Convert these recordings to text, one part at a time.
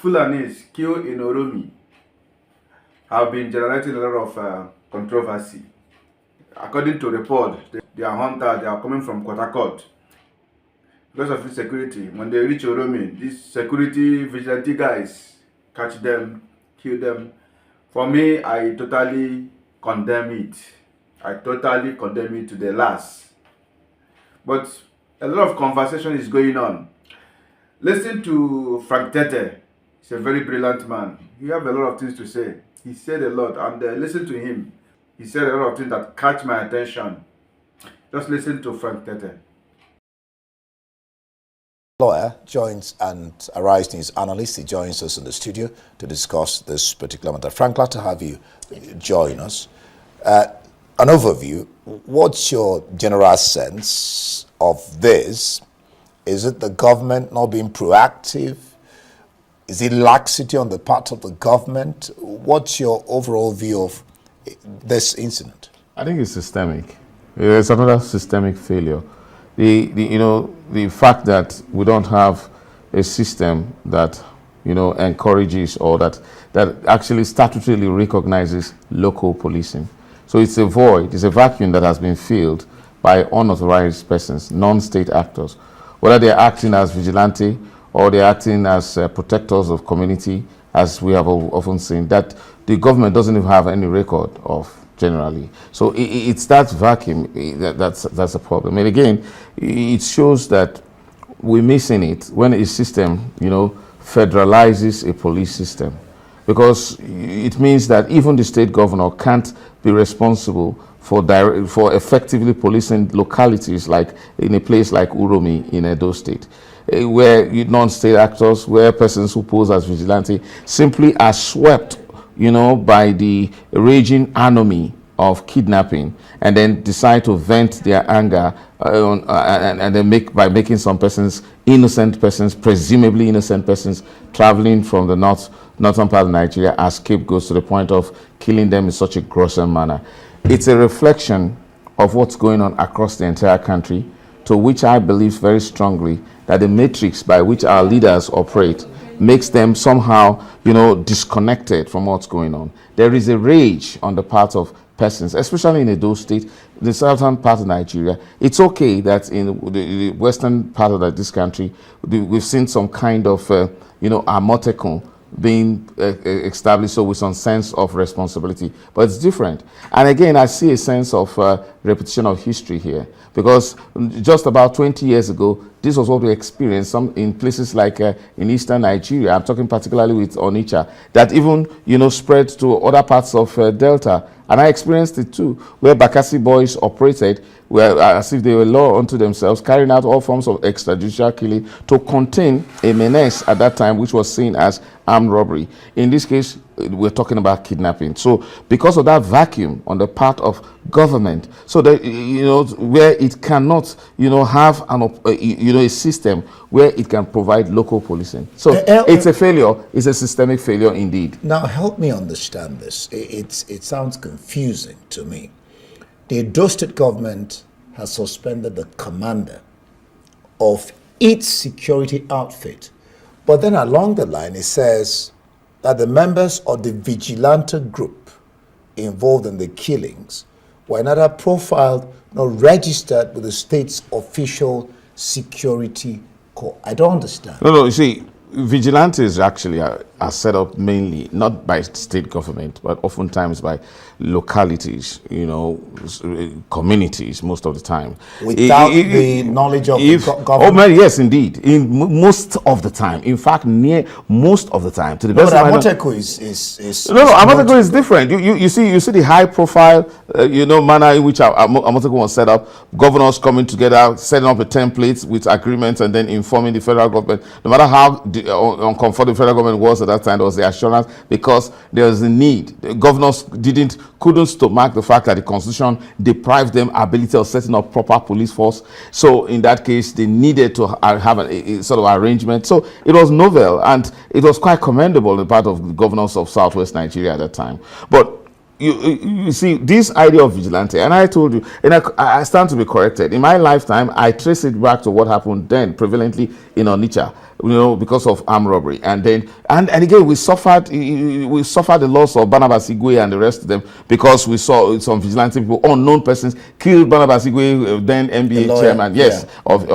Fulains killed in uromi have been generating a lot of controversy. According to report, they are hunters, they are coming from Kotakot. Because of insecurity, when they reach uromi, these security vigilante guys catch them, kill them. For me, I totally condemn it. I totally condemn it to the last. But a lot of conversation is going on. Listen to Frank Tete. He's a very brilliant man. He have a lot of things to say. He said a lot, and listen to him. He said a lot of things that catch my attention. Just listen to Frank Tete. Lawyer joins and Arise News analyst. He joins us in the studio to discuss this particular matter. Frank, glad to have you join us. An overview, what's your general sense of this? Is it the government not being proactive? Is it laxity on the part of the government? What's your overall view of this incident? I think it's systemic. It's another systemic failure. The fact that we don't have a system that encourages or that actually statutorily recognizes local policing. So it's a void, it's a vacuum that has been filled by unauthorized persons, non-state actors, whether they're acting as vigilante or they're acting as protectors of community, as we have often seen, that the government doesn't even have any record of generally. So it's that vacuum that's a problem. And again, it shows that we're missing it when a system, federalizes a police system. Because it means that even the state governor can't be responsible for effectively policing localities like in a place like Uromi in Edo State, where non-state actors, where persons who pose as vigilante simply are swept, by the raging anomie of kidnapping, and then decide to vent their anger and then by making some persons, innocent persons, presumably innocent persons, traveling from the northern part of Nigeria as scapegoats to the point of killing them in such a gruesome manner. It's a reflection of what's going on across the entire country, to which I believe very strongly that the matrix by which our leaders operate makes them somehow, disconnected from what's going on. There is a rage on the part of persons, especially in Edo State, the southern part of Nigeria. It's okay that in the western part of this country, we've seen some kind of, Ahambtv being established, so with some sense of responsibility, but it's different. And again, I see a sense of repetition of history here, because just about 20 years ago, this was what we experienced in places like in eastern Nigeria. I'm talking particularly with Onitsha, that even spread to other parts of Delta. And I experienced it too, where Bakassi boys operated as if they were law unto themselves, carrying out all forms of extrajudicial killing to contain a menace at that time, which was seen as armed robbery. In this case, we're talking about kidnapping. So because of that vacuum on the part of government, so that, where it cannot, have a system where it can provide local policing. So it's a failure. It's a systemic failure indeed. Now, help me understand this. It sounds confusing to me. The Edo State government has suspended the commander of its security outfit. But then along the line, it says that the members of the vigilante group involved in the killings were neither profiled nor registered with the state's official security corps. I don't understand. No, you see, vigilantes actually are set up mainly not by state government, but oftentimes by localities, communities most of the time. Without the knowledge of the government? Oh, man, yes, indeed. Most of the time. In fact, near most of the time. To the best of my knowledge. Ahambtv is Ahambtv is different. You see the high profile, manner in which Ahambtv was set up. Governors coming together, setting up a template with agreements, and then informing the federal government. No matter how uncomfortable the federal government was at that time, there was the assurance, because there was a need. The governors couldn't stomach the fact that the constitution deprived them ability of setting up proper police force. So in that case, they needed to have a sort of arrangement. So it was novel, and it was quite commendable on the part of the governors of southwest Nigeria at that time. But you see this idea of vigilante, and I told you, and I stand to be corrected. In my lifetime, I trace it back to what happened then prevalently in Onitsha, because of armed robbery, and then and again we suffered the loss of Barnabas Igwe and the rest of them because we saw some vigilante people, unknown persons, killed Barnabas Igwe, then NBA chairman, yes, yeah, of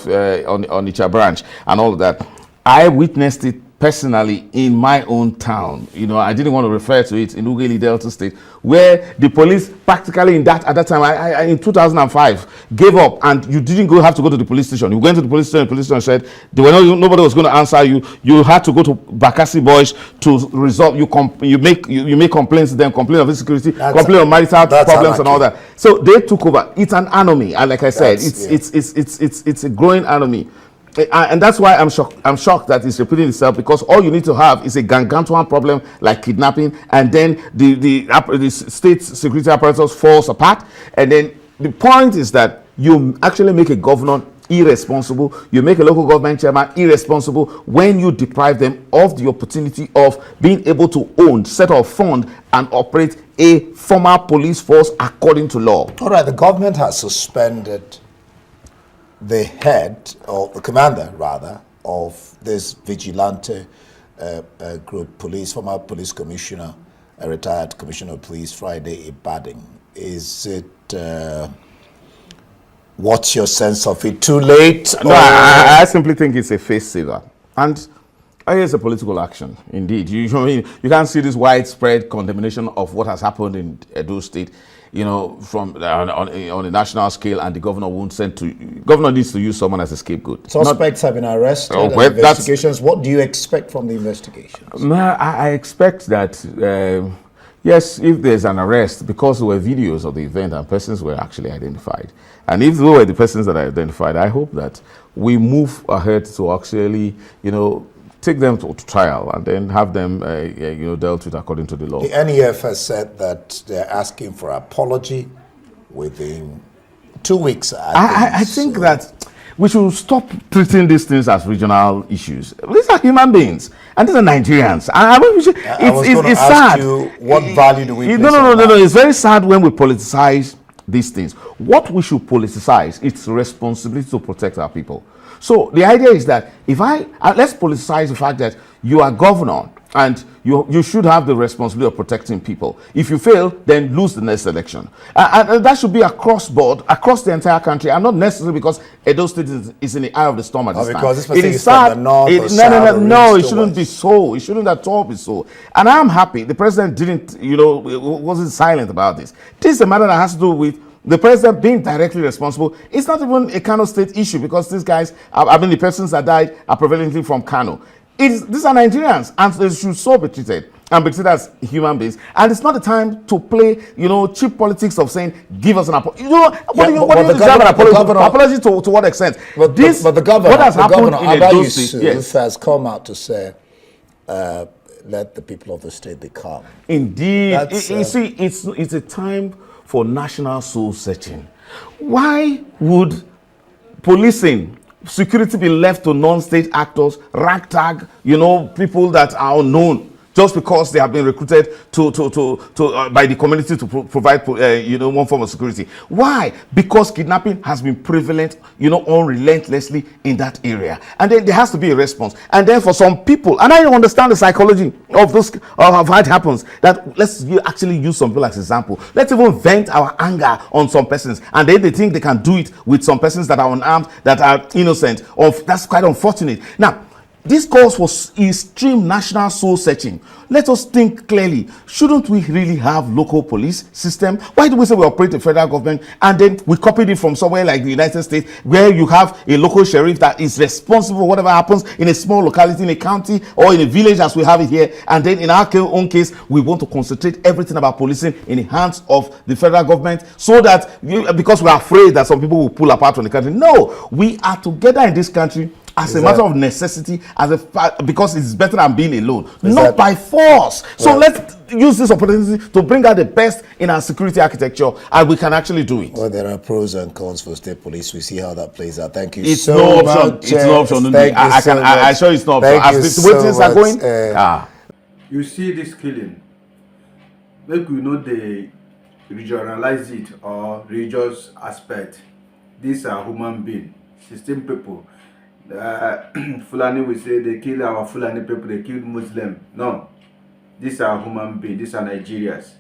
Onitsha branch, and all of that. I witnessed it personally in my own town. I didn't want to refer to it in Ughelli Delta State, where the police practically at that time, I in 2005, gave up, and you didn't have to go to the police station. You went to the police station said nobody was going to answer you. You had to go to Bakassi boys to resolve. You make complaints to them, complain of insecurity, complain of marital problems and all that. So they took over. It's an enemy, and like I said, it's a growing enemy. And that's why I'm shocked that it's repeating itself, because all you need to have is a gargantuan problem like kidnapping, and then the state security apparatus falls apart. And then the point is that you actually make a governor irresponsible, you make a local government chairman irresponsible when you deprive them of the opportunity of being able to own, set up, fund, and operate a formal police force according to law. All right, the government has suspended the head, or the commander rather, of this vigilante group, former police commissioner, a retired commissioner of police, Friday Ibadan. Is it, what's your sense of it? Too late? No, I simply think it's a face saver. And it's a political action, indeed. You can't see this widespread condemnation of what has happened in Edo State, from on a national scale, and the governor governor needs to use someone as a scapegoat. Suspects have been arrested. Investigations. What do you expect from the investigations? I expect that, yes, if there's an arrest, because there were videos of the event and persons were actually identified. And if those were the persons that are identified, I hope that we move ahead to actually, take them to trial and then have them, dealt with according to the law. The NEF has said that they're asking for apology within 2 weeks. I think that we should stop treating these things as regional issues. These are human beings, and these are Nigerians. I was going to ask sad. You, what value do we place No. It's very sad when we politicize these things. What we should politicize, it's responsibility to protect our people. So the idea is that let's politicize the fact that you are governor and you should have the responsibility of protecting people. If you fail, then lose the next election. And that should be across board, across the entire country, and not necessarily because Edo State is in the eye of the storm at this time. Because this is sad. No, it shouldn't be so. It shouldn't at all be so. And I'm happy the president wasn't silent about this. This is a matter that has to do with the president being directly responsible. It's not even a Kano State issue, because these guys, the persons that died are prevalently from Kano. These are Nigerians, and they should so be treated and be treated as human beings. And it's not the time to play, cheap politics of saying, give us an apology. Apology to what extent? But the governor, what has happened in Edo State, yes, has come out to say, let the people of the state be calm. Indeed. You see, it's a time for national soul searching. Why would policing, security be left to non-state actors, ragtag, people that are unknown, just because they have been recruited by the community to provide one form of security? Why? Because kidnapping has been prevalent, unrelentlessly in that area, and then there has to be a response. And then for some people, and I don't understand the psychology of those of how it happens, that let's actually use some people as example. Let's even vent our anger on some persons, and then they think they can do it with some persons that are unarmed, that are innocent. That's quite unfortunate. Now, this calls for extreme national soul searching. Let us think clearly. Shouldn't we really have local police system? Why do we say we operate the federal government and then we copied it from somewhere like the United States, where you have a local sheriff that is responsible for whatever happens in a small locality, in a county, or in a village as we have it here? And then in our own case, we want to concentrate everything about policing in the hands of the federal government, so that because we are afraid that some people will pull apart from the country. No, we are together in this country as a matter of necessity, because it's better than being alone, not by force. So let's use this opportunity to bring out the best in our security architecture, and we can actually do it. Well, there are pros and cons for state police. We see how that plays out. Thank you it's so no much. Option. It's no option. I assure it's not option. As the way things are going, you see this killing. make we know the regionalize it or religious aspect. These are human beings, 16 people. Fulani will say they kill our Fulani people, they kill Muslim. No, these are human beings, these are Nigerians.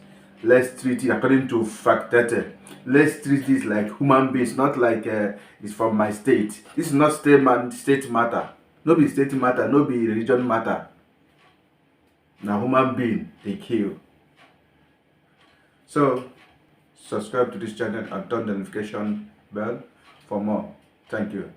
Let's treat it according to fact data. Let's treat this like human beings, not like it's from my state. This is not state matter. No be state matter, no be religion matter. Now human being they kill. So subscribe to this channel and turn the notification bell for more. Thank you.